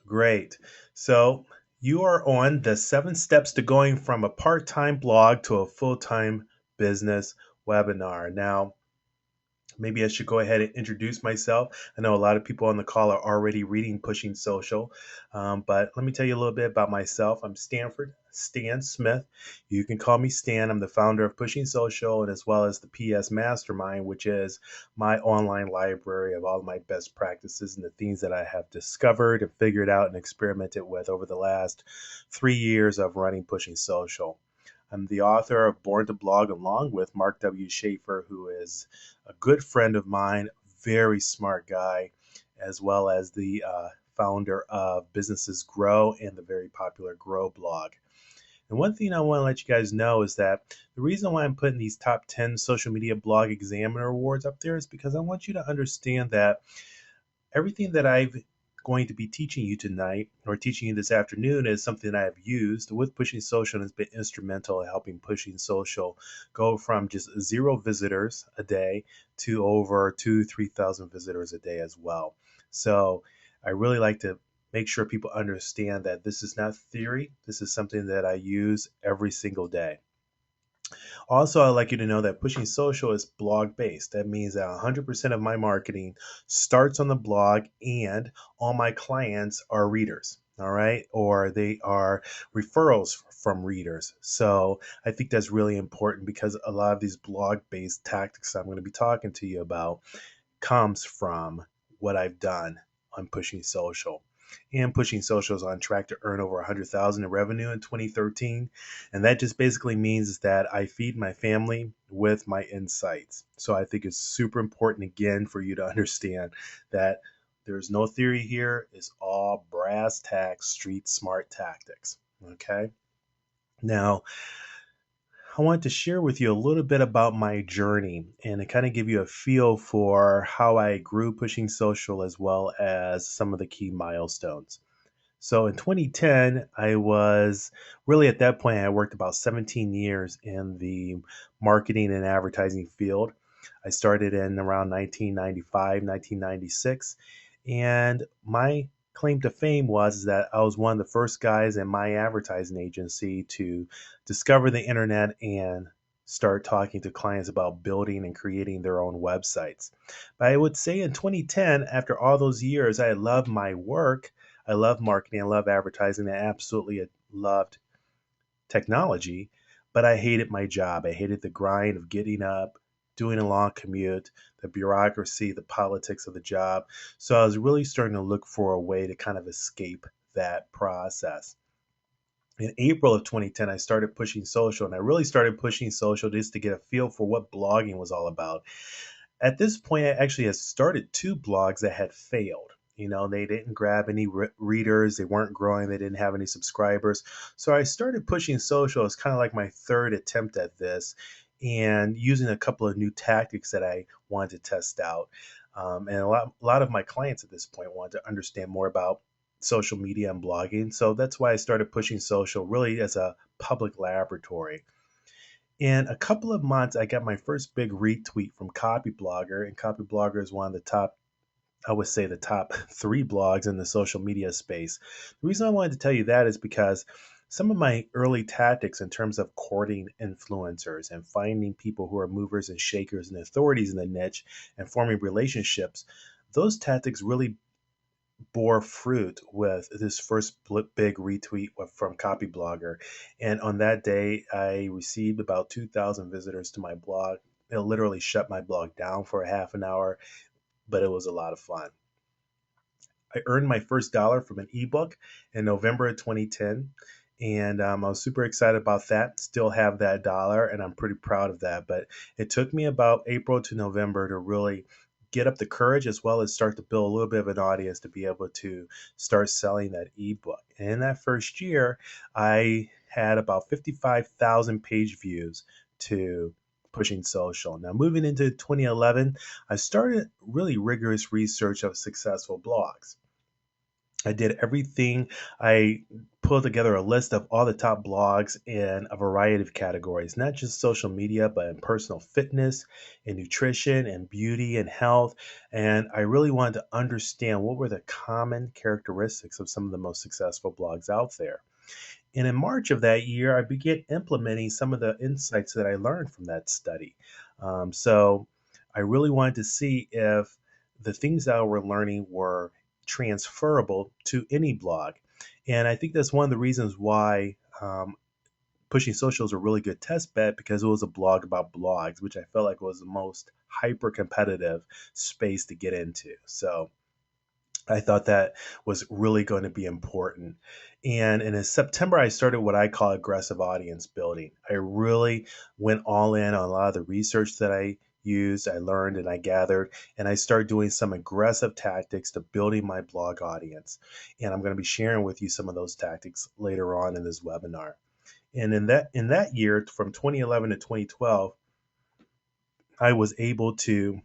Great. So you are on the 7 steps to going from a part-time blog to a full-time business webinar. Now, maybe I should go ahead and introduce myself. I know a lot of people on the call are already reading Pushing Social, but let me tell you a little bit about myself. I'm Stan Smith. You can call me Stan. I'm the founder of Pushing Social and as well as the PS Mastermind, which is my online library of all of my best practices and the things that I have discovered and figured out and experimented with over the last 3 years of running Pushing Social. I'm the author of Born to Blog along with Mark W. Schaefer, who is a good friend of mine, very smart guy, as well as the founder of Businesses Grow and the very popular Grow blog. And one thing I want to let you guys know is that the reason why I'm putting these top 10 social media blog examiner awards up there is because I want you to understand that everything that I've going to be teaching you tonight or teaching you this afternoon is something that I have used with Pushing Social and has been instrumental in helping Pushing Social go from just 0 visitors a day to over 3,000 visitors a day as well. So I really like to make sure people understand that this is not theory. This is something that I use every single day. Also, I'd like you to know that Pushing Social is blog based. That means that 100% of my marketing starts on the blog and all my clients are readers. All right. Or they are referrals from readers. So I think that's really important because a lot of these blog based tactics I'm going to be talking to you about comes from what I've done on Pushing Social. And Pushing Social is on track to earn over 100,000 in revenue in 2013, and that just basically means that I feed my family with my insights. So I think it's super important again for you to understand that there's no theory here. It's all brass tacks, street smart tactics. Okay. Now, I want to share with you a little bit about my journey and to kind of give you a feel for how I grew Pushing Social as well as some of the key milestones. So in 2010, I was really at that point, I worked about 17 years in the marketing and advertising field. I started in around 1995, 1996, and my claim to fame was that I was one of the first guys in my advertising agency to discover the internet and start talking to clients about building and creating their own websites. But I would say in 2010, after all those years, I loved my work. I love marketing. I love advertising. I absolutely loved technology, but I hated my job. I hated the grind of getting up, doing a long commute, the bureaucracy, the politics of the job. So I was really starting to look for a way to kind of escape that process. In April of 2010, I started Pushing Social, and I really started Pushing Social just to get a feel for what blogging was all about. At this point, I actually had started 2 blogs that had failed. They didn't grab any readers, they weren't growing, they didn't have any subscribers. So I started Pushing Social as kind of like my third attempt at this and using a couple of new tactics that I wanted to test out. And a lot of my clients at this point wanted to understand more about social media and blogging. So that's why I started Pushing Social really as a public laboratory. In a couple of months, I got my first big retweet from Copyblogger, and Copyblogger is one of the top, I would say, the top 3 blogs in the social media space. The reason I wanted to tell you that is because some of my early tactics in terms of courting influencers and finding people who are movers and shakers and authorities in the niche and forming relationships, those tactics really bore fruit with this first big retweet from Copyblogger. And on that day, I received about 2,000 visitors to my blog. It literally shut my blog down for a half an hour, but it was a lot of fun. I earned my first dollar from an ebook in November of 2010. And I was super excited about that. Still have that dollar, and I'm pretty proud of that. But it took me about April to November to really get up the courage as well as start to build a little bit of an audience to be able to start selling that ebook. And in that first year, I had about 55,000 page views to Pushing Social. Now, moving into 2011, I started really rigorous research of successful blogs. I did everything. I pulled together a list of all the top blogs in a variety of categories, not just social media, but in personal fitness and nutrition and beauty and health. And I really wanted to understand what were the common characteristics of some of the most successful blogs out there. And in March of that year, I began implementing some of the insights that I learned from that study. So I really wanted to see if the things that we're learning were transferable to any blog. And I think that's one of the reasons why Pushing Social is a really good test bed, because it was a blog about blogs, which I felt like was the most hyper competitive space to get into. So I thought that was really going to be important. And in September, I started what I call aggressive audience building. I really went all in on a lot of the research that I used, I learned, and I gathered. And I started doing some aggressive tactics to building my blog audience. And I'm going to be sharing with you some of those tactics later on in this webinar. And in that year, from 2011 to 2012, I was able to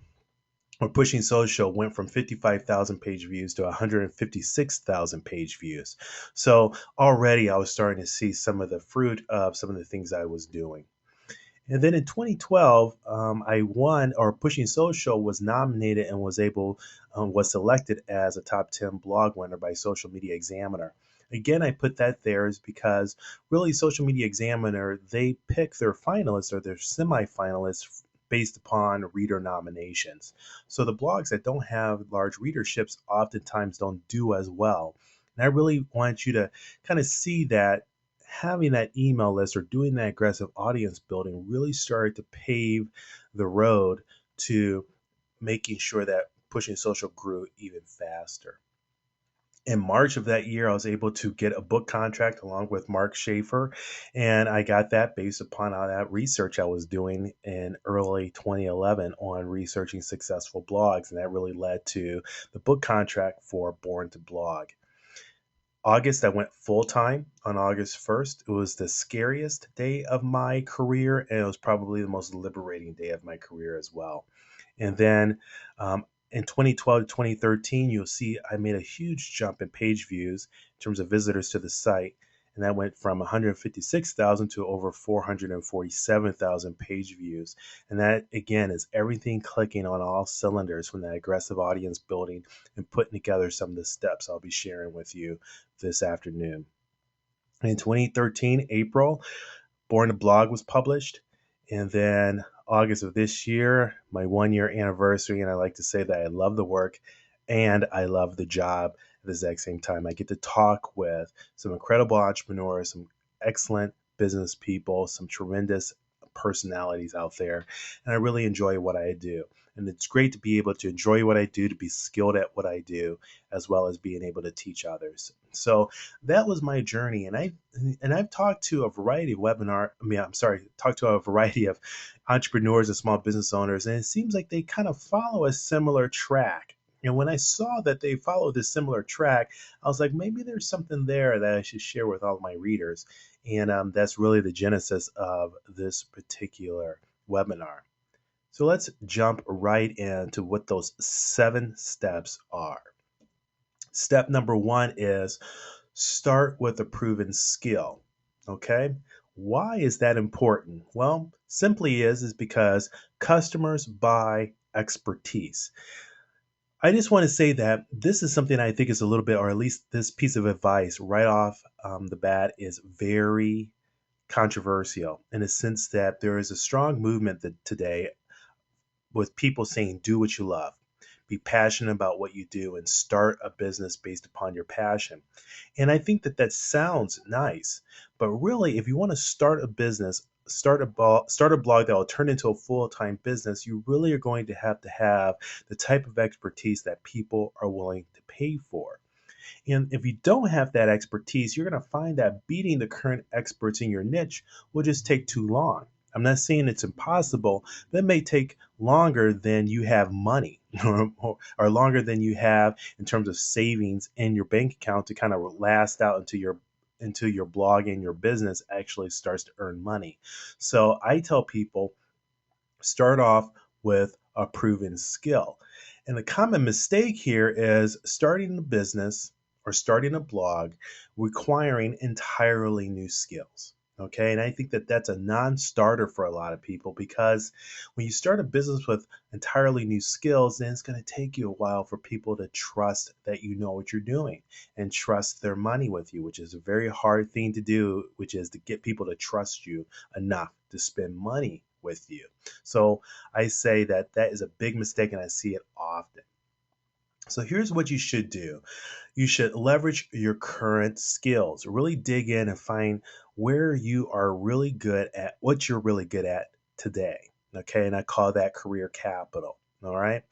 or Pushing Social went from 55,000 page views to 156,000 page views. So already I was starting to see some of the fruit of some of the things I was doing. And then in 2012, I won, or Pushing Social was nominated and was selected as a top 10 blog winner by Social Media Examiner. Again, I put that there is because really Social Media Examiner, they pick their finalists or their semifinalists based upon reader nominations. So the blogs that don't have large readerships oftentimes don't do as well. And I really want you to kind of see that having that email list or doing that aggressive audience building really started to pave the road to making sure that Pushing Social grew even faster. In March of that year, I was able to get a book contract along with Mark Schaefer, and I got that based upon all that research I was doing in early 2011 on researching successful blogs, and that really led to the book contract for Born to Blog. August, I went full time on August 1st. It was the scariest day of my career, and it was probably the most liberating day of my career as well. And then in 2012 to 2013, you'll see I made a huge jump in page views in terms of visitors to the site. And that went from 156,000 to over 447,000 page views. And that, again, is everything clicking on all cylinders from that aggressive audience building and putting together some of the steps I'll be sharing with you this afternoon. In 2013, April, Born to Blog was published. And then August of this year, my 1 year anniversary. And I like to say that I love the work and I love the job at the exact same time. I get to talk with some incredible entrepreneurs, some excellent business people, some tremendous personalities out there. And I really enjoy what I do. And it's great to be able to enjoy what I do, to be skilled at what I do, as well as being able to teach others. So that was my journey. And I've talked to a variety of talked to a variety of entrepreneurs and small business owners, and it seems like they kind of follow a similar track. And when I saw that they followed this similar track, I was like, maybe there's something there that I should share with all of my readers. And that's really the genesis of this particular webinar. So let's jump right into what those 7 steps are. Step number 1 is start with a proven skill. Okay. Why is that important? Well, simply is because customers buy expertise. I just want to say that this is something I think is a little bit, or at least this piece of advice right off the bat is very controversial in the sense that there is a strong movement that today with people saying, do what you love, be passionate about what you do, and start a business based upon your passion. And I think that that sounds nice, but really, if you want to start a business, start a blog that will turn into a full-time business, you really are going to have the type of expertise that people are willing to pay for. And if you don't have that expertise, you're going to find that beating the current experts in your niche will just take too long. I'm not saying it's impossible, but it may take longer than you have money or longer than you have in terms of savings in your bank account to kind of last out into your blog and your business actually starts to earn money. So I tell people start off with a proven skill. And the common mistake here is starting a business or starting a blog requiring entirely new skills. Okay, and I think that that's a non starter for a lot of people because when you start a business with entirely new skills, then it's going to take you a while for people to trust that you know what you're doing and trust their money with you, which is a very hard thing to do, which is to get people to trust you enough to spend money with you. So I say that that is a big mistake and I see it often. So here's what you should do. You should leverage your current skills. Really dig in and find where you are really good at, what you're really good at today. Okay, and I call that career capital. All right.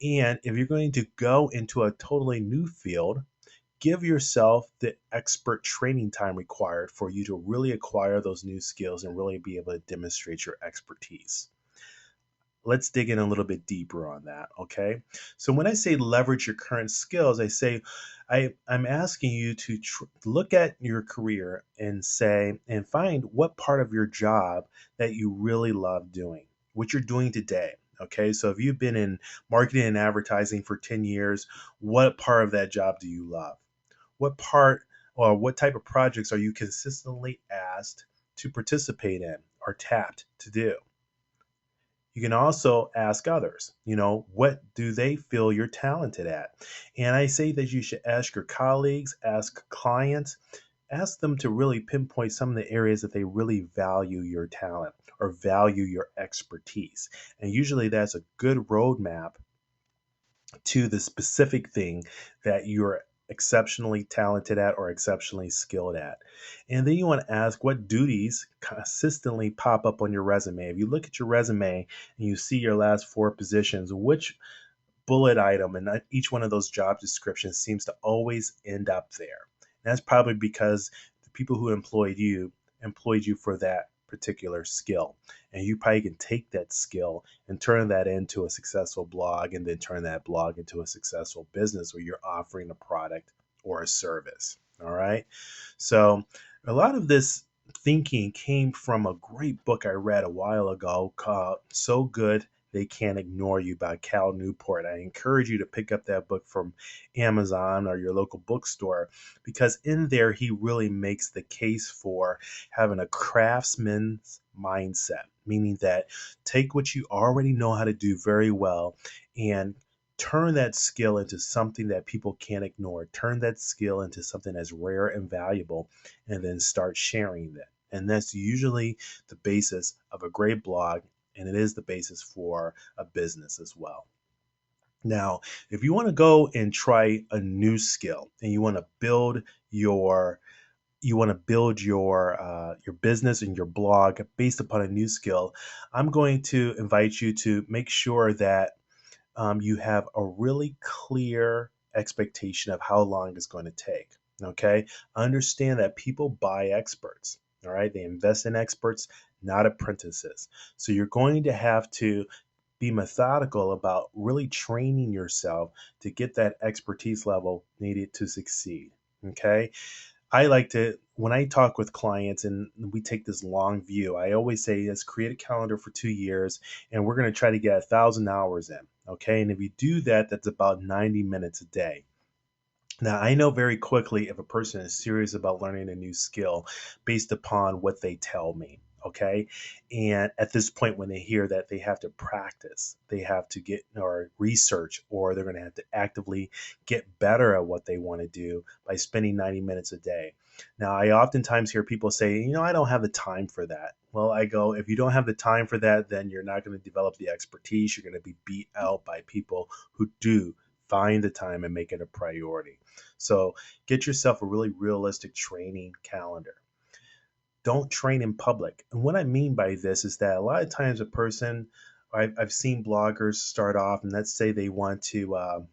And if you're going to go into a totally new field, give yourself the expert training time required for you to really acquire those new skills and really be able to demonstrate your expertise. Let's dig in a little bit deeper on that. Okay. So when I say leverage your current skills, I say I'm asking you to look at your career and say, and find what part of your job that you really love doing, what you're doing today. Okay. So if you've been in marketing and advertising for 10 years, what part of that job do you love? What part or what type of projects are you consistently asked to participate in or tapped to do? You can also ask others, what do they feel you're talented at? And I say that you should ask your colleagues, ask clients, ask them to really pinpoint some of the areas that they really value your talent or value your expertise. And usually that's a good roadmap to the specific thing that you're exceptionally talented at or exceptionally skilled at. And then you want to ask what duties consistently pop up on your resume. If you look at your resume and you see your last four positions, which bullet item and each one of those job descriptions seems to always end up there. And that's probably because the people who employed you for that particular skill. And you probably can take that skill and turn that into a successful blog and then turn that blog into a successful business where you're offering a product or a service. All right. So a lot of this thinking came from a great book I read a while ago called So Good They Can't Ignore You by Cal Newport. I encourage you to pick up that book from Amazon or your local bookstore because in there he really makes the case for having a craftsman's mindset, meaning that take what you already know how to do very well and turn that skill into something that people can't ignore. Turn that skill into something that's rare and valuable, and then start sharing that. And that's usually the basis of a great blog, and it is the basis for a business as well. Now, if you want to go and try a new skill and you want to build your business and your blog based upon a new skill, I'm going to invite you to make sure that you have a really clear expectation of how long it's going to take. Okay. Understand that people buy experts. All right. They invest in experts, not apprentices. So you're going to have to be methodical about really training yourself to get that expertise level needed to succeed. Okay. I like to, when I talk with clients and we take this long view, I always say, let's create a calendar for 2 years and we're going to try to get 1,000 hours in. Okay. And if you do that, that's about 90 minutes a day. Now, I know very quickly if a person is serious about learning a new skill based upon what they tell me. Okay. And at this point, when they hear that they have to practice, they have to get or research, or they're going to have to actively get better at what they want to do by spending 90 minutes a day. Now, I oftentimes hear people say, I don't have the time for that. Well, I go, if you don't have the time for that, then you're not going to develop the expertise. You're going to be beat out by people who do find the time and make it a priority. So get yourself a really realistic training calendar. Don't train in public. And what I mean by this is that a lot of times a person, I've seen bloggers start off, and let's say they want to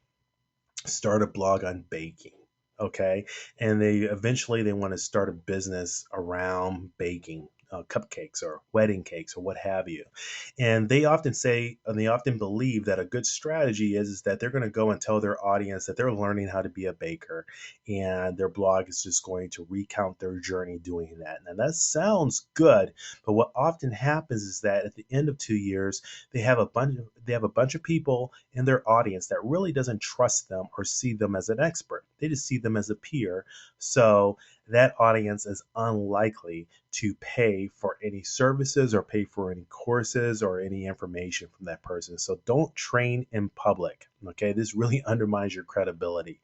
start a blog on baking. Okay. And they want to start a business around baking. cupcakes or wedding cakes or what have you. And they often say, and they often believe that a good strategy is that they're going to go and tell their audience that they're learning how to be a baker, and their blog is just going to recount their journey doing that. Now that sounds good, but what often happens is that at the end of 2 years, they have a bunch of people in their audience that really doesn't trust them or see them as an expert. They just see them as a peer. So that audience is unlikely to pay for any services or pay for any courses or any information from that person. So don't train in public. Okay, this really undermines your credibility.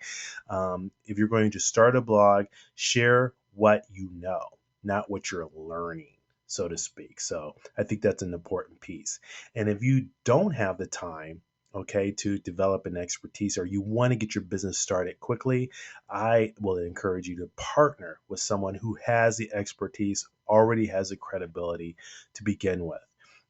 If you're going to start a blog, share what you know, not what you're learning, so to speak. So I think that's an important piece. And if you don't have the time, okay, to develop an expertise, or you want to get your business started quickly, I will encourage you to partner with someone who has the expertise, already has the credibility to begin with.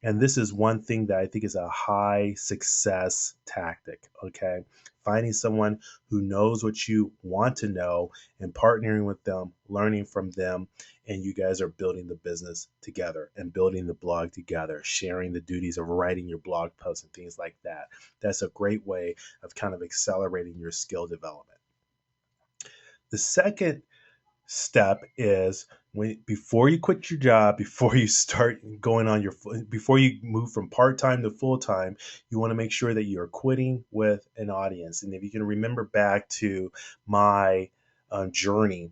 And this is one thing that I think is a high success tactic, okay? Finding someone who knows what you want to know and partnering with them, learning from them, and you guys are building the business together and building the blog together, sharing the duties of writing your blog posts and things like that. That's a great way of kind of accelerating your skill development. The second step is before you quit your job, before you start going on your, before you move from part-time to full-time, you want to make sure that you're quitting with an audience. And if you can remember back to my journey,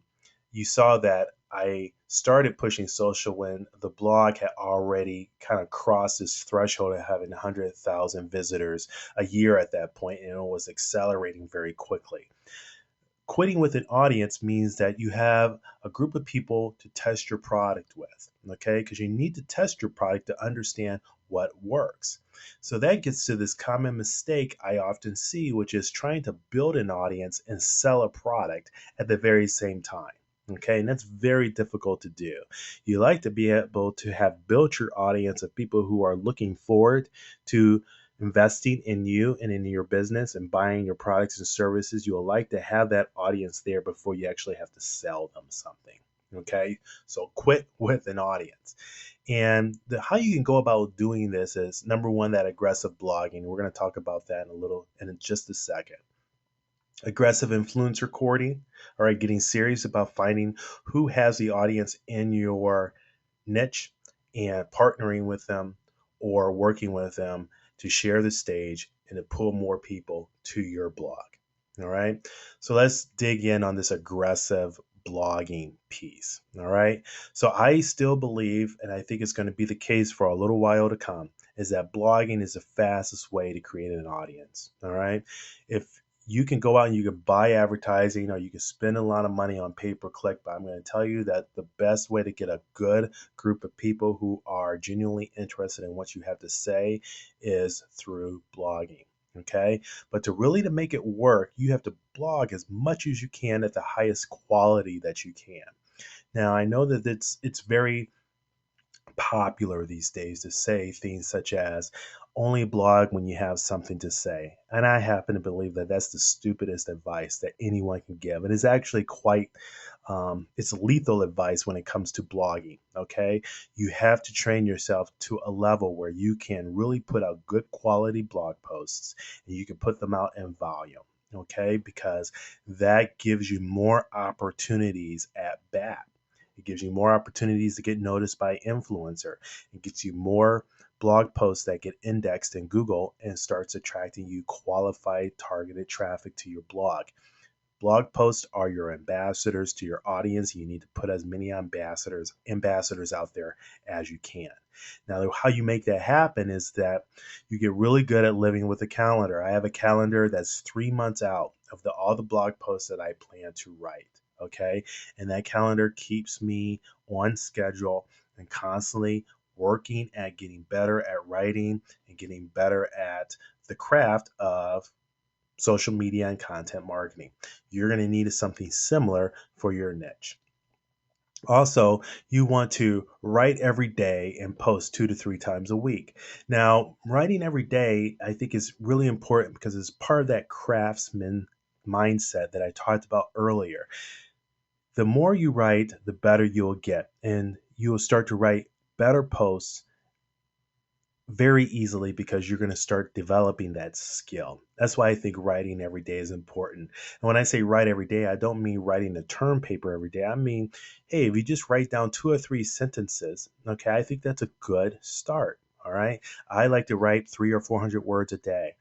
you saw that I started pushing social when the blog had already kind of crossed this threshold of having 100,000 visitors a year at that point, and it was accelerating very quickly. Quitting with an audience means that you have a group of people to test your product with, okay? Because you need to test your product to understand what works. So that gets to this common mistake I often see, which is trying to build an audience and sell a product at the very same time. Okay, and that's very difficult to do. You like to be able to have built your audience of people who are looking forward to investing in you and in your business and buying your products and services. You'll like to have that audience there before you actually have to sell them something. Okay, so quit with an audience. And how you can go about doing this is, number one, that aggressive blogging. We're going to talk about that in just a second. Aggressive influencer courting, all right, getting serious about finding who has the audience in your niche and partnering with them or working with them to share the stage and to pull more people to your blog. All right. So let's dig in on this aggressive blogging piece. All right. So I still believe, and I think it's going to be the case for a little while to come, is that blogging is the fastest way to create an audience. All right. If you can go out and you can buy advertising or you can spend a lot of money on pay-per-click, but I'm going to tell you that the best way to get a good group of people who are genuinely interested in what you have to say is through blogging. Okay, but to make it work, you have to blog as much as you can at the highest quality that you can. Now I know that it's very popular these days to say things such as only blog when you have something to say. And I happen to believe that that's the stupidest advice that anyone can give. It is actually it's lethal advice when it comes to blogging. Okay. You have to train yourself to a level where you can really put out good quality blog posts and you can put them out in volume. Okay. Because that gives you more opportunities at bat. It gives you more opportunities to get noticed by influencer. It gets you more blog posts that get indexed in Google and starts attracting you qualified targeted traffic to your blog. Blog posts are your ambassadors to your audience. You need to put as many ambassadors out there as you can. Now, how you make that happen is that you get really good at living with a calendar. I have a calendar that's 3 months out of all the blog posts that I plan to write. Okay. And that calendar keeps me on schedule and constantly working at getting better at writing and getting better at the craft of social media and content marketing. You're going to need something similar for your niche. Also, you want to write every day and post 2 to 3 times a week. Now, writing every day, I think, is really important because it's part of that craftsman mindset that I talked about earlier. The more you write, the better you'll get. And you will start to write better posts very easily because you're going to start developing that skill. That's why I think writing every day is important. And when I say write every day, I don't mean writing a term paper every day. I mean, hey, if you just write down 2 or 3 sentences, okay, I think that's a good start. All right. I like to write 300 or 400 words a day.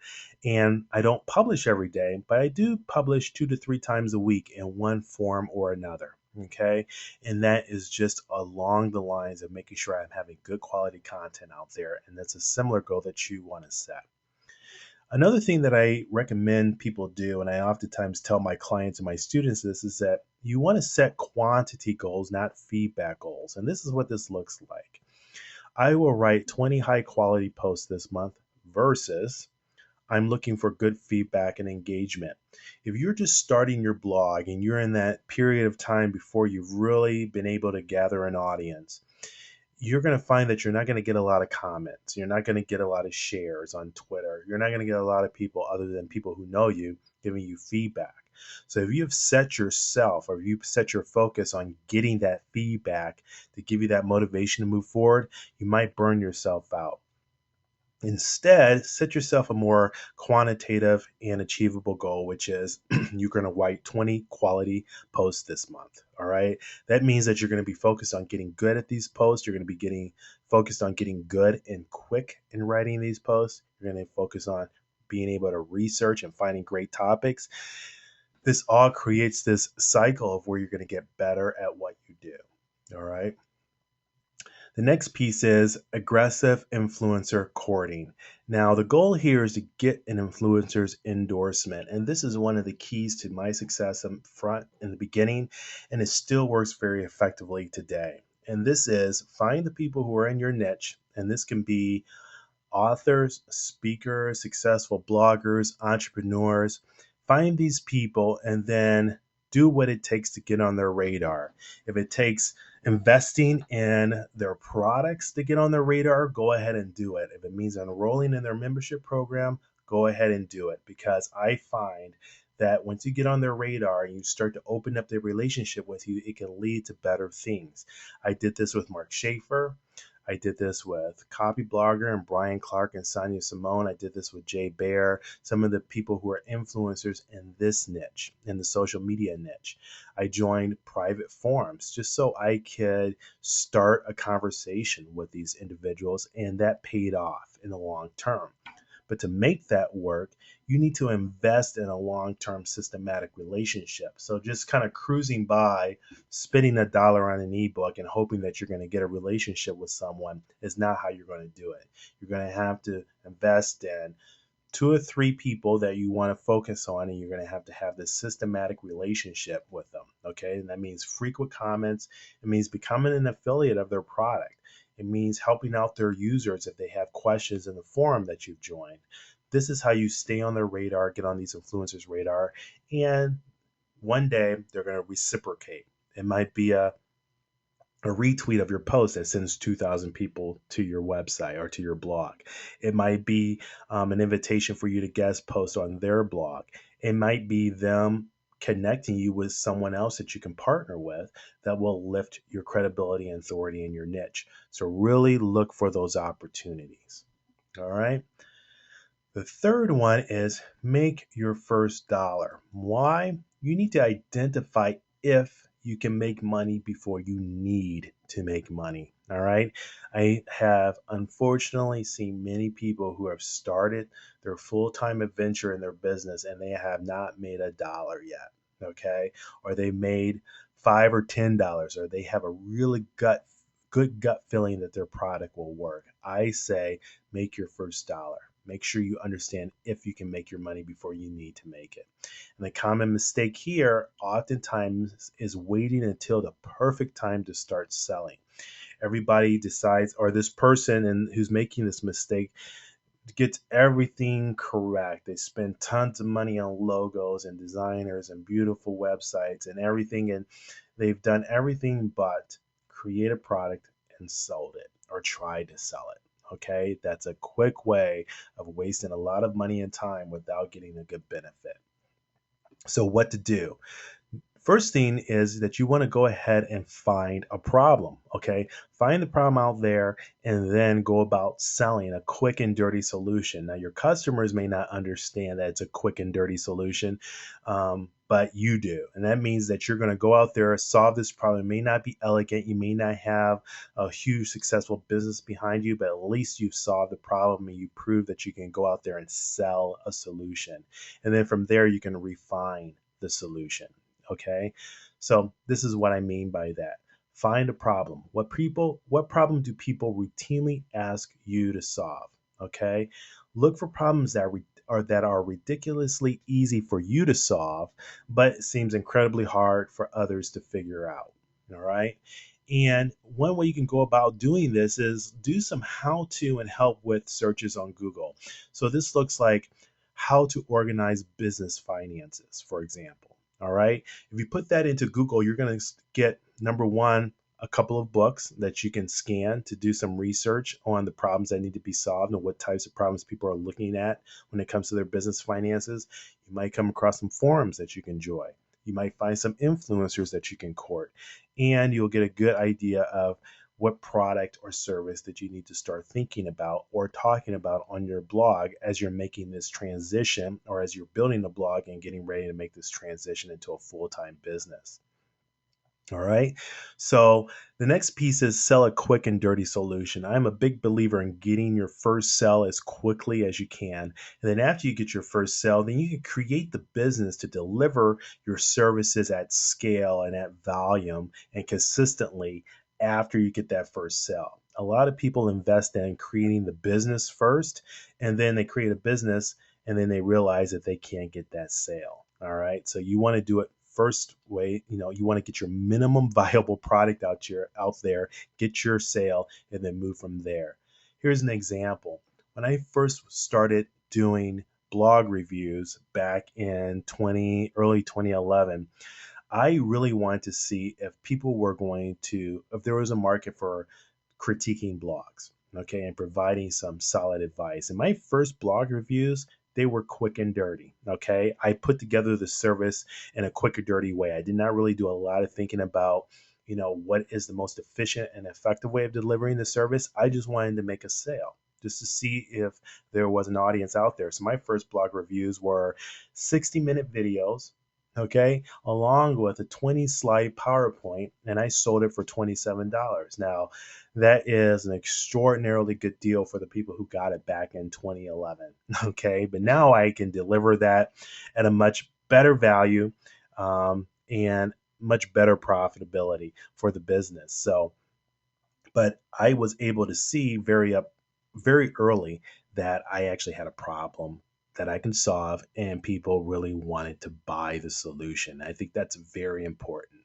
And I don't publish every day, but I do publish 2 to 3 times a week in one form or another. Okay. And that is just along the lines of making sure I'm having good quality content out there. And that's a similar goal that you want to set. Another thing that I recommend people do, and I oftentimes tell my clients and my students this, is that you want to set quantity goals, not feedback goals. And this is what this looks like. I will write 20 high quality posts this month versus I'm looking for good feedback and engagement. If you're just starting your blog and you're in that period of time before you've really been able to gather an audience, you're going to find that you're not going to get a lot of comments. You're not going to get a lot of shares on Twitter. You're not going to get a lot of people other than people who know you giving you feedback. So if you've set yourself or you've set your focus on getting that feedback to give you that motivation to move forward, you might burn yourself out. Instead, set yourself a more quantitative and achievable goal, which is you're going to write 20 quality posts this month. All right. That means that you're going to be focused on getting good at these posts. You're going to be getting focused on getting good and quick in writing these posts. You're going to focus on being able to research and finding great topics. This all creates this cycle of where you're going to get better at what you do. All right. The next piece is aggressive influencer courting. Now, the goal here is to get an influencer's endorsement. And this is one of the keys to my success up front in the beginning, and it still works very effectively today. And this is find the people who are in your niche, and this can be authors, speakers, successful bloggers, entrepreneurs. Find these people and then do what it takes to get on their radar. If it takes investing in their products to get on their radar, go ahead and do it. If it means enrolling in their membership program, go ahead and do it, because I find that once you get on their radar and you start to open up their relationship with you, it can lead to better things. I did this with Mark Schaefer. I did this with Copy Blogger and Brian Clark and Sonia Simone. I did this with Jay Bear, some of the people who are influencers in this niche, in the social media niche. I joined private forums just so I could start a conversation with these individuals, and that paid off in the long term. But to make that work, you need to invest in a long term systematic relationship. So just kind of cruising by, spending $1 on an ebook and hoping that you're going to get a relationship with someone is not how you're going to do it. You're going to have to invest in 2 or 3 people that you want to focus on, and you're going to have this systematic relationship with them. Okay. And that means frequent comments. It means becoming an affiliate of their product. It means helping out their users if they have questions in the forum that you've joined. This is how you stay on their radar, get on these influencers' radar, and one day they're going to reciprocate. It might be a retweet of your post that sends 2,000 people to your website or to your blog. It might be an invitation for you to guest post on their blog. It might be them connecting you with someone else that you can partner with that will lift your credibility and authority in your niche. So really look for those opportunities. All right. The third one is make your first dollar. Why? You need to identify if you can make money before you need to make money. All right. I have unfortunately seen many people who have started their full time adventure in their business and they have not made $1 yet. Okay. Or they made $5 or $10, or they have a really good gut feeling that their product will work. I say make your first dollar. Make sure you understand if you can make your money before you need to make it. And the common mistake here oftentimes is waiting until the perfect time to start selling. Everybody decides, or this person who's making this mistake gets everything correct. They spend tons of money on logos and designers and beautiful websites and everything, and they've done everything but create a product and sold it or tried to sell it. Okay, that's a quick way of wasting a lot of money and time without getting a good benefit. So what to do? First thing is that you want to go ahead and find a problem, okay? Find the problem out there and then go about selling a quick and dirty solution. Now, your customers may not understand that it's a quick and dirty solution, but you do. And that means that you're going to go out there, solve this problem. It may not be elegant. You may not have a huge successful business behind you, but at least you've solved the problem and you prove that you can go out there and sell a solution. And then from there, you can refine the solution. Okay. So this is what I mean by that. Find a problem. What problem do people routinely ask you to solve? Okay. Look for problems that are ridiculously easy for you to solve, but it seems incredibly hard for others to figure out. All right. And one way you can go about doing this is do some how to and help with searches on Google. So this looks like how to organize business finances, for example. All right. If you put that into Google, you're going to get number one, a couple of books that you can scan to do some research on the problems that need to be solved and what types of problems people are looking at when it comes to their business finances. You might come across some forums that you can join. You might find some influencers that you can court, and you'll get a good idea of what product or service that you need to start thinking about or talking about on your blog as you're making this transition or as you're building a blog and getting ready to make this transition into a full-time business. All right. So the next piece is sell a quick and dirty solution. I'm a big believer in getting your first sell as quickly as you can. And then after you get your first sell, then you can create the business to deliver your services at scale and at volume and consistently after you get that first sell. A lot of people invest in creating the business first, and then they create a business and then they realize that they can't get that sale. All right. So you want to do it first way. You want to get your minimum viable product out there, get your sale, and then move from there. Here's an example. When I first started doing blog reviews back in early 2011, I really wanted to see if there was a market for critiquing blogs, okay, and providing some solid advice. And my first blog reviews, they were quick and dirty, okay. I put together the service in a quick and dirty way. I did not really do a lot of thinking about, what is the most efficient and effective way of delivering the service. I just wanted to make a sale, just to see if there was an audience out there. So my first blog reviews were 60-minute videos, okay, along with a 20-slide PowerPoint, and I sold it for $27. Now, that is an extraordinarily good deal for the people who got it back in 2011, okay? But now I can deliver that at a much better value and much better profitability for the business. So, but I was able to see very early that I actually had a problem that I can solve, and people really wanted to buy the solution. I think that's very important.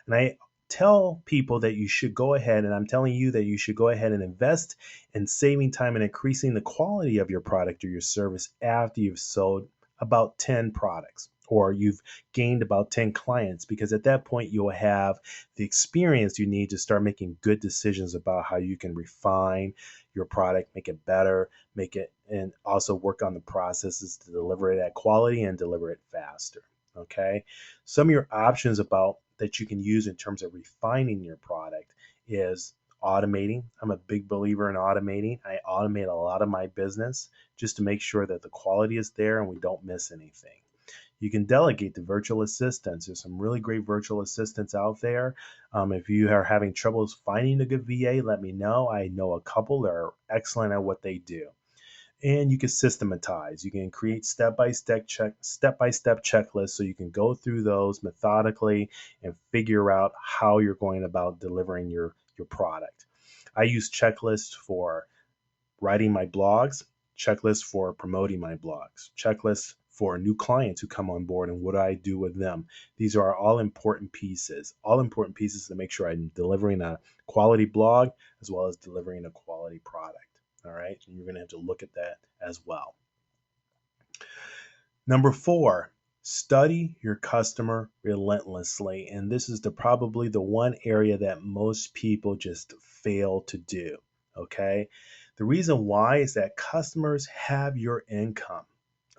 And I tell people that you should go ahead, and I'm telling you that you should go ahead and invest in saving time and increasing the quality of your product or your service after you've sold about 10 products or you've gained about 10 clients, because at that point you'll have the experience you need to start making good decisions about how you can refine your product, make it better, make it, and also work on the processes to deliver it at quality and deliver it faster. Okay. Some of your options about that you can use in terms of refining your product is automating. I'm a big believer in automating. I automate a lot of my business just to make sure that the quality is there and we don't miss anything. You can delegate to virtual assistants. There's some really great virtual assistants out there. If you are having troubles finding a good VA, let me know. I know a couple that are excellent at what they do. And you can systematize. You can create step-by-step checklists so you can go through those methodically and figure out how you're going about delivering your product. I use checklists for writing my blogs, checklists for promoting my blogs, checklists for new clients who come on board and what do I do with them. These are all important pieces to make sure I'm delivering a quality blog as well as delivering a quality product. All right. And you're going to have to look at that as well. Number 4, study your customer relentlessly. And this is probably the one area that most people just fail to do. Okay. The reason why is that customers have your income.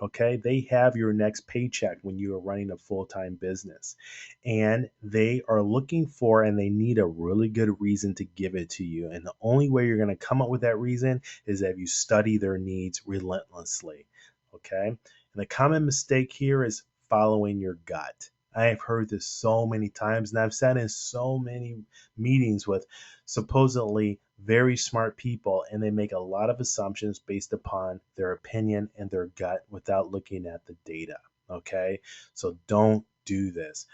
Okay, they have your next paycheck when you are running a full-time business, and they are looking for and they need a really good reason to give it to you. And the only way you're going to come up with that reason is if you study their needs relentlessly. Okay, and the common mistake here is following your gut. I have heard this so many times, and I've sat in so many meetings with supposedly very smart people, and they make a lot of assumptions based upon their opinion and their gut without looking at the data. Okay, so don't do this.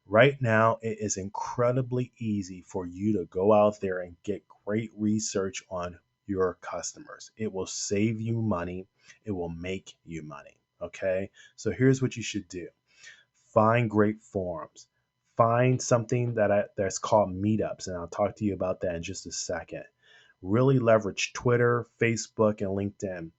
Right now, it is incredibly easy for you to go out there and get great research on your customers. It will save you money, it will make you money. Okay, so here's what you should do: find great forums. Find something that's called meetups, and I'll talk to you about that in just a second. Really leverage Twitter, Facebook, and LinkedIn.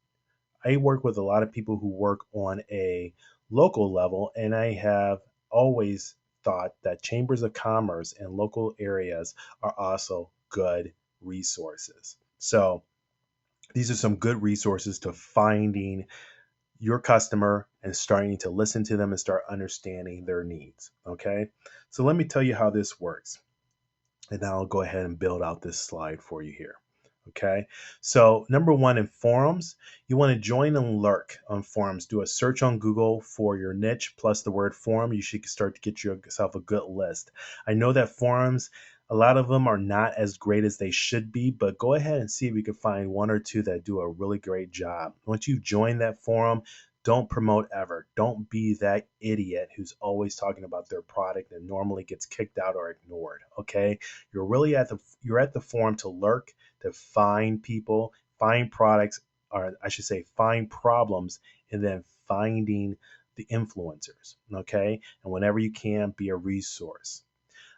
I work with a lot of people who work on a local level, and I have always thought that chambers of commerce and local areas are also good resources. So these are some good resources to finding your customer and starting to listen to them and start understanding their needs. Okay. So let me tell you how this works. And now I'll go ahead and build out this slide for you here. Okay. So, number one, in forums, you want to join and lurk on forums. Do a search on Google for your niche plus the word forum. You should start to get yourself a good list. I know that forums, a lot of them are not as great as they should be, but go ahead and see if you can find one or two that do a really great job. Once you join that forum, don't promote ever. Don't be that idiot who's always talking about their product and normally gets kicked out or ignored. Okay, you're at the forum to lurk, to find people, find products, or I should say, find problems, and then finding the influencers. Okay, and whenever you can, be a resource.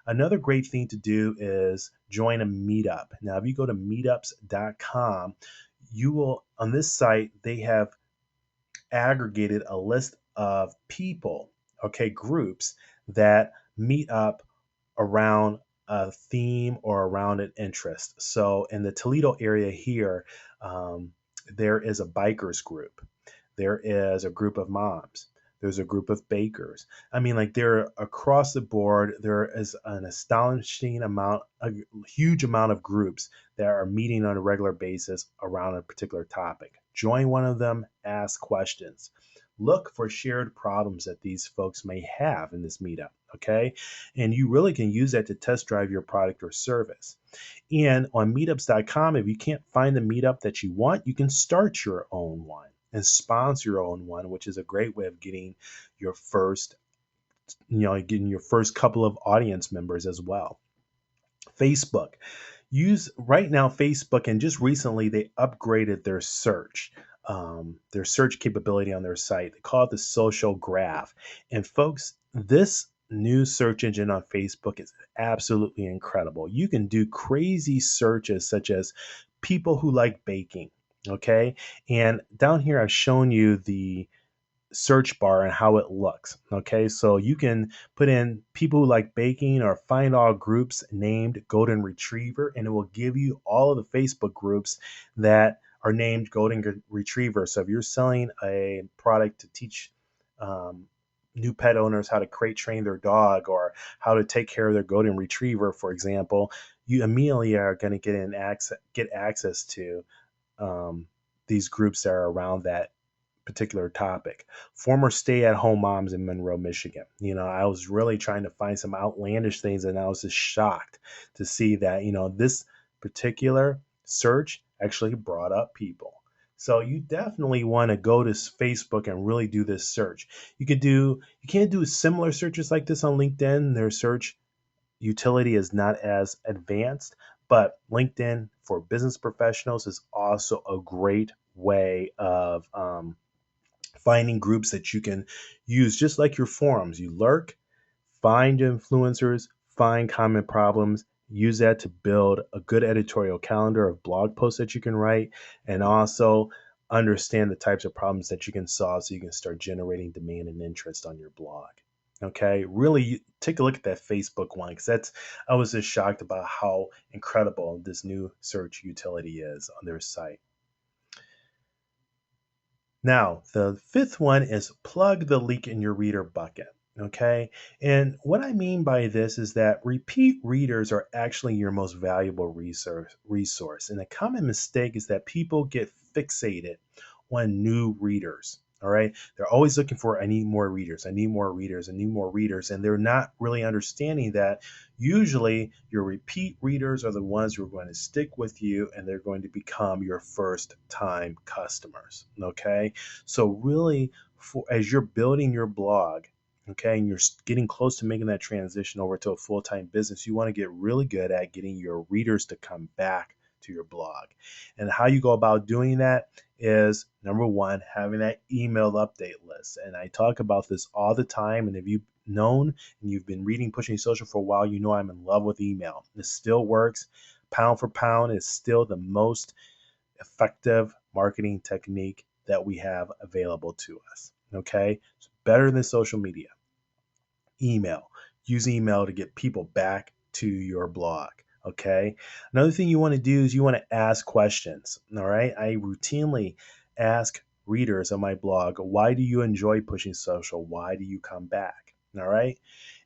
Another great thing to do is join a meetup. Now, if you go to meetups.com, you will, on this site, they have aggregated a list of people, okay, groups that meet up around a theme or around an interest. So in the Toledo area here, there is a bikers group. There is a group of moms. There's a group of bakers. I mean, like they're across the board. There is an astonishing amount, a huge amount of groups that are meeting on a regular basis around a particular topic. Join one of them, ask questions. Look for shared problems that these folks may have in this meetup, okay? And you really can use that to test drive your product or service. And on meetups.com, if you can't find the meetup that you want, you can start your own one and sponsor your own one, which is a great way of getting your first, getting your first couple of audience members as well. Facebook. Use right now Facebook, and just recently they upgraded their search capability on their site. They call it the social graph. And folks, this new search engine on Facebook is absolutely incredible. You can do crazy searches such as people who like baking. Okay. And down here, I've shown you the search bar and how it looks. Okay, so you can put in people who like baking or find all groups named Golden Retriever, and it will give you all of the Facebook groups that are named Golden Retriever. So if you're selling a product to teach new pet owners how to crate train their dog or how to take care of their Golden Retriever, for example, you immediately are going to get access to um, these groups that are around that particular topic. Former stay-at-home moms in Monroe, Michigan. I was really trying to find some outlandish things, and I was just shocked to see that, this particular search actually brought up people. So you definitely want to go to Facebook and really do this search. You can't do similar searches like this on LinkedIn. Their search utility is not as advanced, but LinkedIn for business professionals is also a great way of finding groups that you can use just like your forums. You lurk, find influencers, find common problems, use that to build a good editorial calendar of blog posts that you can write, and also understand the types of problems that you can solve so you can start generating demand and interest on your blog. Okay, really take a look at that Facebook one, because I was just shocked about how incredible this new search utility is on their site. Now, the fifth one is plug the leak in your reader bucket. Okay. And what I mean by this is that repeat readers are actually your most valuable resource. And a common mistake is that people get fixated on new readers. All right. They're always looking for, I need more readers. I need more readers. I need more readers. And they're not really understanding that usually your repeat readers are the ones who are going to stick with you and they're going to become your first time customers. Okay. So really, as you're building your blog, okay, and you're getting close to making that transition over to a full-time business, you want to get really good at getting your readers to come back to your blog. And how you go about doing that is number one, having that email update list. And I talk about this all the time. And if you've known and you've been reading Pushing Social for a while, you know I'm in love with email. This still works. Pound for pound is still the most effective marketing technique that we have available to us. Okay. It's better than social media. Email. Use email to get people back to your blog. Okay. Another thing you want to do is you want to ask questions. All right. I routinely ask readers on my blog, why do you enjoy Pushing Social? Why do you come back? All right.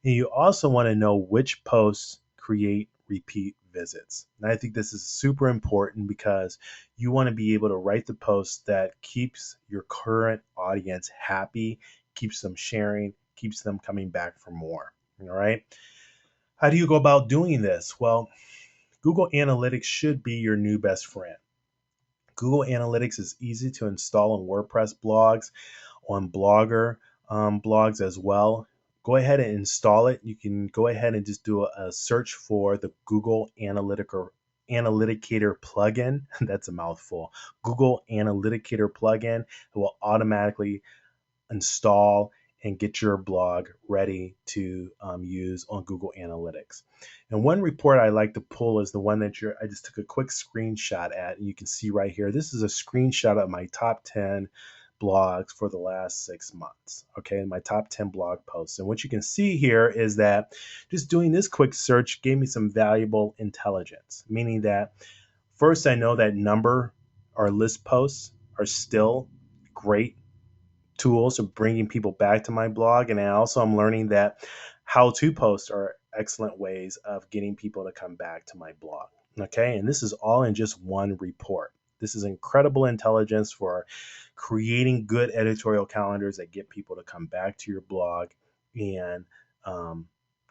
And you also want to know which posts create repeat visits. And I think this is super important because you want to be able to write the post that keeps your current audience happy, keeps them sharing, keeps them coming back for more. All right. How do you go about doing this? Well, Google Analytics should be your new best friend. Google Analytics is easy to install on WordPress blogs, on Blogger blogs as well. Go ahead and install it. You can go ahead and just do a search for the Google Analyticator plugin. That's a mouthful. Google Analyticator plugin. It will automatically install and get your blog ready to use on Google Analytics. And one report I like to pull is the one that I just took a quick screenshot at, and you can see right here. This is a screenshot of my top 10 blogs for the last 6 months. Okay, my top 10 blog posts. And what you can see here is that just doing this quick search gave me some valuable intelligence, meaning that first, I know that number or list posts are still great tools of bringing people back to my blog. And I also am learning that how-to posts are excellent ways of getting people to come back to my blog. Okay, and this is all in just one report. This is incredible intelligence for creating good editorial calendars that get people to come back to your blog and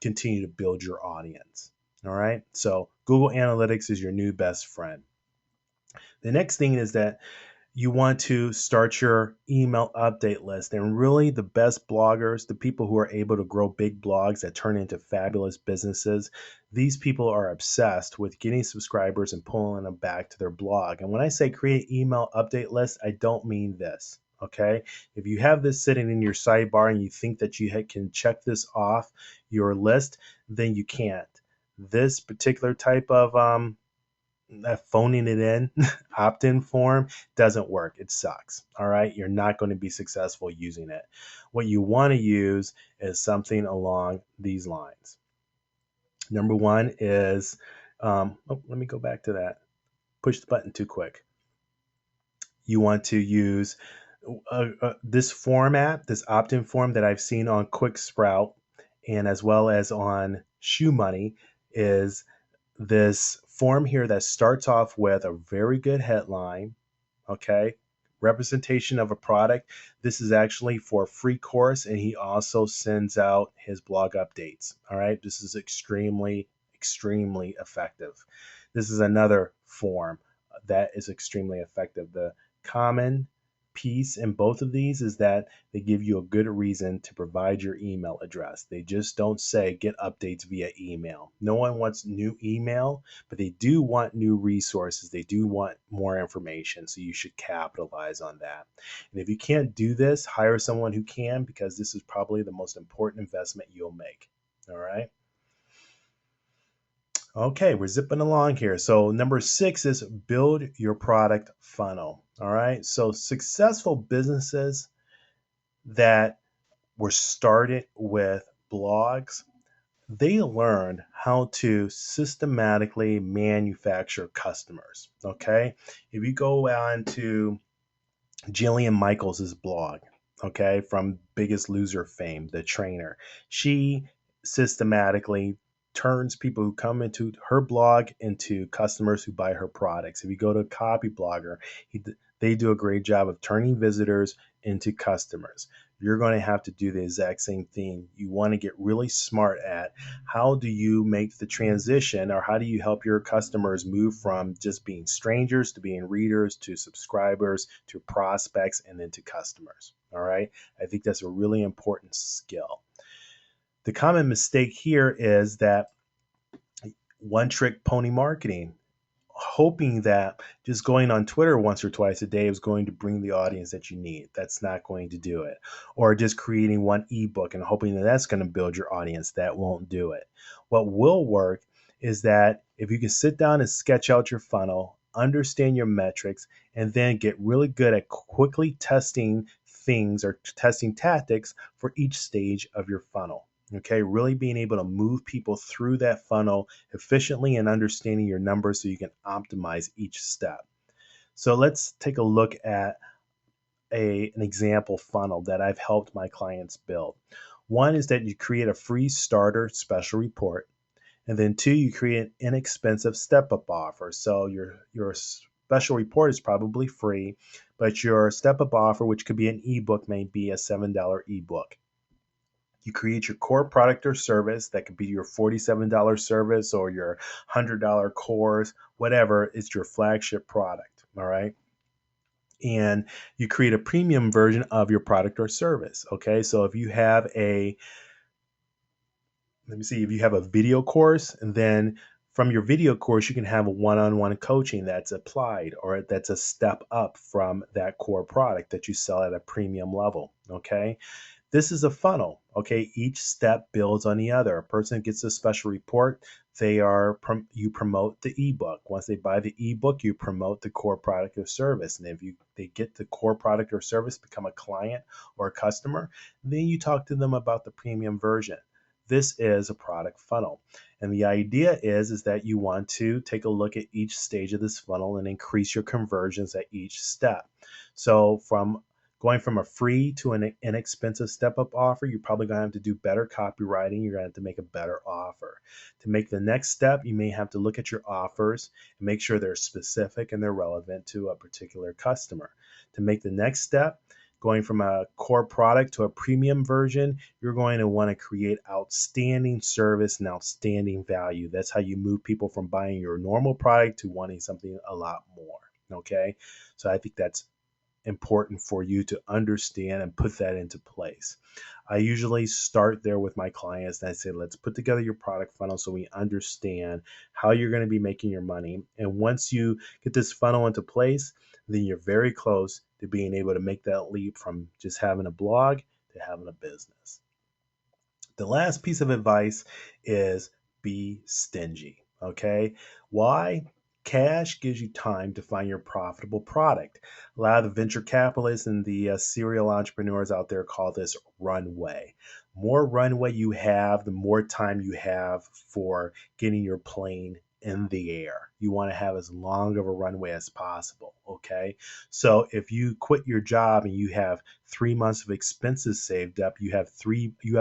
continue to build your audience. All right, so Google Analytics is your new best friend. The next thing is that you want to start your email update list. And really, the best bloggers, the people who are able to grow big blogs that turn into fabulous businesses, these people are obsessed with getting subscribers and pulling them back to their blog. And when I say create email update list, I don't mean this. Okay. If you have this sitting in your sidebar and you think that you can check this off your list, then you can't. This particular type of that phoning it in opt-in form doesn't work. It sucks. All right. You're not going to be successful using it. What you want to use is something along these lines. Number one is, let me go back to that. Push the button too quick. You want to use this format, this opt-in form that I've seen on Quick Sprout and as well as on Shoe Money is this form here that starts off with a very good headline, okay, representation of a product. This is actually for a free course, and he also sends out his blog updates. All right, this is extremely, extremely effective. This is another form that is extremely effective. The common piece in both of these is that they give you a good reason to provide your email address. They just don't say get updates via email. No one wants new email, but they do want new resources. They do want more information. So you should capitalize on that. And if you can't do this, hire someone who can, because this is probably the most important investment you'll make. All right. Okay, we're zipping along here. So number 6 is build your product funnel. All right. So successful businesses that were started with blogs, they learned how to systematically manufacture customers. Okay. If you go on to Jillian Michaels' blog, okay, from Biggest Loser fame, the trainer. She systematically turns people who come into her blog into customers who buy her products. If you go to Copy Blogger, they do a great job of turning visitors into customers. You're going to have to do the exact same thing. You want to get really smart at how do you make the transition, or how do you help your customers move from just being strangers to being readers to subscribers to prospects and then to customers. All right. I think that's a really important skill. The common mistake here is that one trick pony marketing, hoping that just going on Twitter once or twice a day is going to bring the audience that you need. That's not going to do it. Or just creating one ebook and hoping that that's going to build your audience. That won't do it. What will work is that if you can sit down and sketch out your funnel, understand your metrics, and then get really good at quickly testing things or testing tactics for each stage of your funnel. Okay, really being able to move people through that funnel efficiently and understanding your numbers so you can optimize each step. So let's take a look at an example funnel that I've helped my clients build. One is that you create a free starter special report. And then two, you create an inexpensive step-up offer. So your special report is probably free, but your step-up offer, which could be an ebook, may be a $7 ebook. You create your core product or service. That could be your $47 service or your $100 course, whatever. It's your flagship product. All right. And you create a premium version of your product or service. Okay. So if you have if you have a video course, and then from your video course, you can have a one-on-one coaching that's applied, or that's a step up from that core product that you sell at a premium level. Okay. This is a funnel. Okay. Each step builds on the other. A person gets a special report. You promote the ebook. Once they buy the ebook, you promote the core product or service. And if they get the core product or service, become a client or a customer, then you talk to them about the premium version. This is a product funnel. And the idea is that you want to take a look at each stage of this funnel and increase your conversions at each step. So from going from a free to an inexpensive step-up offer, you're probably going to have to do better copywriting. You're going to have to make a better offer. To make the next step, you may have to look at your offers and make sure they're specific and they're relevant to a particular customer. To make the next step, going from a core product to a premium version, you're going to want to create outstanding service and outstanding value. That's how you move people from buying your normal product to wanting something a lot more. Okay. So I think that's important for you to understand and put that into place. I usually start there with my clients and I say, let's put together your product funnel so we understand how you're going to be making your money. And once you get this funnel into place, then you're very close to being able to make that leap from just having a blog to having a business. The last piece of advice is be stingy. Okay. Why? Cash gives you time to find your profitable product. A lot of the venture capitalists and the serial entrepreneurs out there call this runway. More runway you have, the more time you have for getting your plane in the air. You want to have as long of a runway as possible. Okay. So if you quit your job and you have 3 months of expenses saved up, you have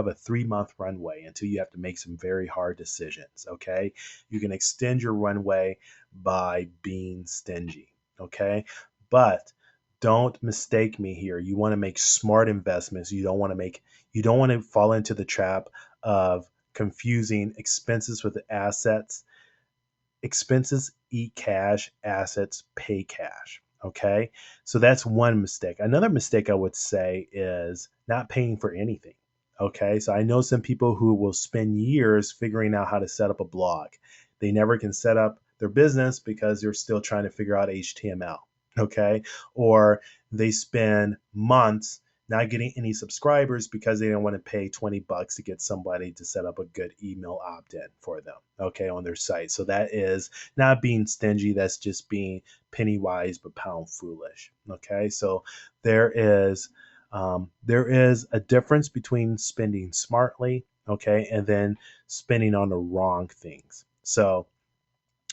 a 3 month runway until you have to make some very hard decisions. Okay. You can extend your runway by being stingy. Okay. But don't mistake me here. You want to make smart investments. You don't want to fall into the trap of confusing expenses with assets. Expenses eat cash, assets pay cash. Okay. So that's one mistake. Another mistake I would say is not paying for anything. Okay. So I know some people who will spend years figuring out how to set up a blog. They never can set up their business because they're still trying to figure out HTML. Okay. Or they spend months not getting any subscribers because they don't want to pay $20 to get somebody to set up a good email opt-in for them, okay, on their site. So that is not being stingy. That's just being penny wise but pound foolish. Okay, so there is a difference between spending smartly, okay, and then spending on the wrong things. So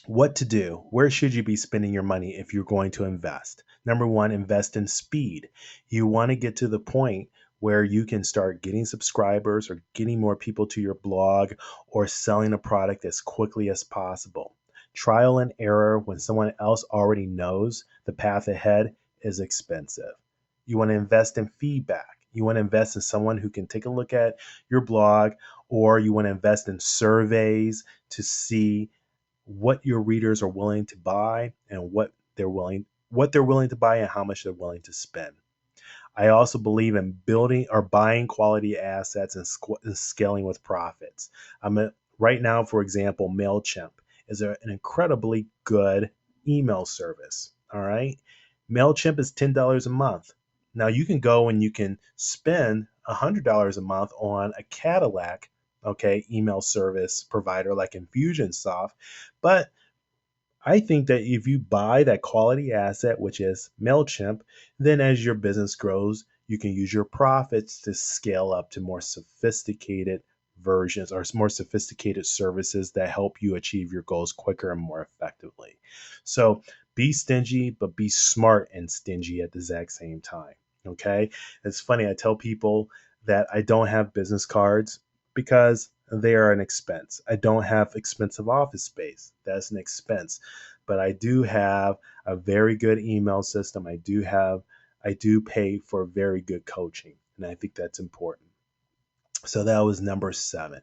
What to do? Where should you be spending your money if you're going to invest? Number one, invest in speed. You want to get to the point where you can start getting subscribers or getting more people to your blog or selling a product as quickly as possible. Trial and error when someone else already knows the path ahead is expensive. You want to invest in feedback. You want to invest in someone who can take a look at your blog, or you want to invest in surveys to see what your readers are willing to buy and what they're willing to buy and how much they're willing to spend. I also believe in building or buying quality assets and scaling with profits. I'm a, right now, for example, Mailchimp is an incredibly good email service. All right, Mailchimp is $10 a month. Now you can go and you can spend $100 a month on a Cadillac, okay, email service provider like Infusionsoft, but I think that if you buy that quality asset, which is MailChimp, then as your business grows, you can use your profits to scale up to more sophisticated versions or more sophisticated services that help you achieve your goals quicker and more effectively. So be stingy, but be smart and stingy at the exact same time. Okay. It's funny. I tell people that I don't have business cards because they are an expense. I don't have expensive office space. That's an expense. But I do have a very good email system. I do pay for very good coaching. And I think that's important. So that was number 7.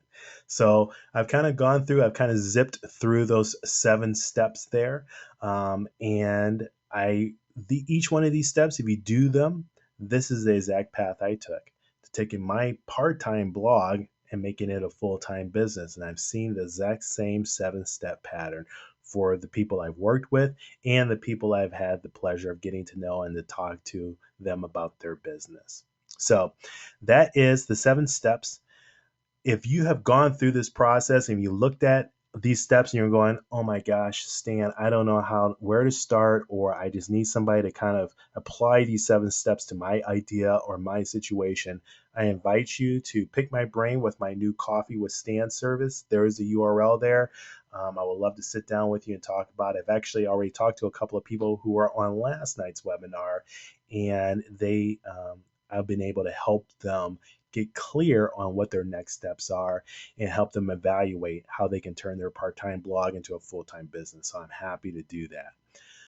So I've kind of zipped through those 7 steps there. And each one of these steps, if you do them, this is the exact path I took to taking my part-time blog and making it a full-time business. And I've seen the exact same 7-step pattern for the people I've worked with and the people I've had the pleasure of getting to know and to talk to them about their business. So that is the 7 steps. If you have gone through this process and you looked at these steps and you're going, oh my gosh, Stan, I don't know where to start, or I just need somebody to kind of apply these 7 steps to my idea or my situation, I invite you to pick my brain with my new Coffee with Stan service. There is a URL there. I would love to sit down with you and talk about it. I've actually already talked to a couple of people who were on last night's webinar, and I've been able to help them get clear on what their next steps are and help them evaluate how they can turn their part-time blog into a full-time business. So I'm happy to do that.